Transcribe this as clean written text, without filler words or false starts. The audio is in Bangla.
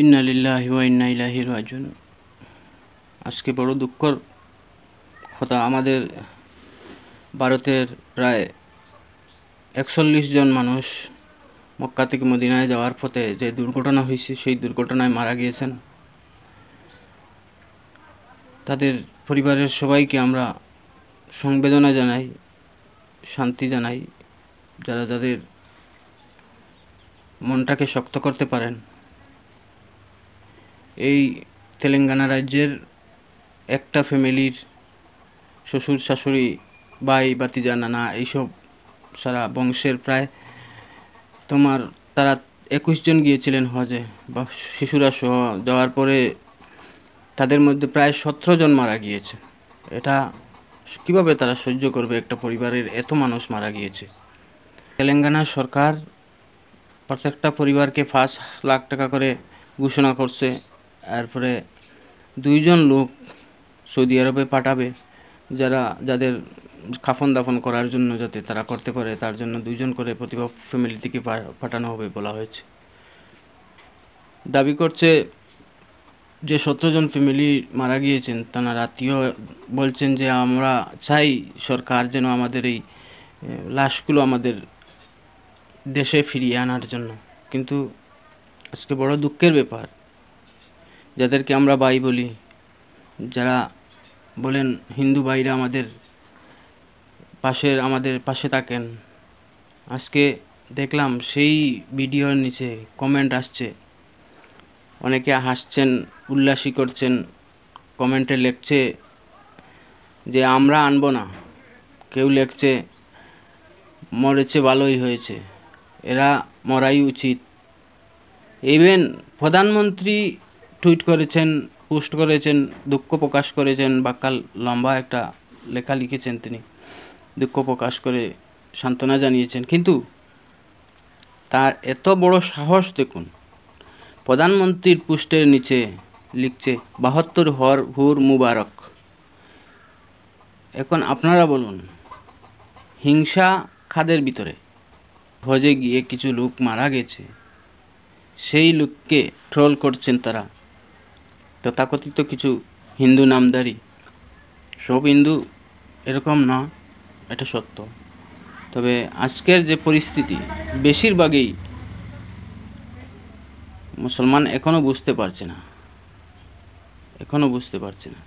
ইন্না লিল্লাহি ওয়া ইন্না ইলাইহি রাজিউন। আজকে বড় দুঃখর কথা, আমাদের ভারতের প্রায় ৪১ জন মানুষ মক্কা থেকে মদিনায় যাওয়ার পথে যে দুর্ঘটনা হয়েছে, সেই দুর্ঘটনায় মারা গিয়েছেন। তাদের পরিবারের সবাইকে আমরা সংবেদনা জানাই, শান্তি জানাই। যারা যাদের মনটাকে শক্ত করতে পারেন, এই তেলেঙ্গানা রাজ্যের একটা ফ্যামিলির শ্বশুর শাশুড়ি, ভাই ভাতিজা, নানা, এইসব সারা বংশের প্রায় তারা ২১ জন গিয়েছিলেন হজে, বা শিশুরা সহ। যাওয়ার পরে তাদের মধ্যে প্রায় ১৭ জন মারা গিয়েছে। এটা কিভাবে তারা সহ্য করবে? একটা পরিবারের এত মানুষ মারা গিয়েছে। তেলেঙ্গানা সরকার প্রত্যেকটা পরিবারকে ৫ লাখ টাকা করে ঘোষণা করছে। এরপরে ২ জন লোক সৌদি আরবে পাঠাবে, যাদের কাফন দাফন করার জন্য, যাতে তারা করতে পারে, তার জন্য ২ জন করে প্রতিটা ফ্যামিলি থেকে পাঠানো হবে বলা হয়েছে। দাবি করছে যে ১৭ জন ফ্যামিলি মারা গিয়েছেন, তারা আত্মীয় বলছেন যে আমরা চাই সরকার যেন আমাদের এই লাশগুলো আমাদের দেশে ফিরিয়ে আনার জন্য। কিন্তু আজকে বড় দুঃখের ব্যাপার, যাদেরকে আমরা ভাই বলি, যারা বলেন হিন্দু ভাইরা আমাদের পাশে থাকেন, আজকে দেখলাম সেই ভিডিওর নিচে কমেন্ট আসছে। অনেকে হাসছেন, উল্লাসী করছেন, কমেন্টে লেখছে যে আমরা আনবো না, কেউ লেখছে মরেছে ভালোই হয়েছে, এরা মরাই উচিত। ইভেন প্রধানমন্ত্রী টুইট করেছেন, পোস্ট করেছেন, দুঃখ প্রকাশ করেছেন, বাক্যাল লম্বা একটা লেখা লিখেছেন। তিনি দুঃখ প্রকাশ করে সান্ত্বনা জানিয়েছেন। কিন্তু তার এত বড় সাহস দেখুন, প্রধানমন্ত্রীর পোস্টের নিচে লিখছে ৭২ হুর মুবারক। এখন আপনারা বলুন, হিংসা খাদের ভিতরে। হজে গিয়ে কিছু লোক মারা গেছে, সেই লোককে ট্রোল করছেন তারা, তথাকথিত কিছু হিন্দু নামধারী। সব হিন্দু এরকম না, এটা সত্য। তবে আজকের যে পরিস্থিতি, বেশিরভাগই মুসলমান এখনো বুঝতে পারছে না।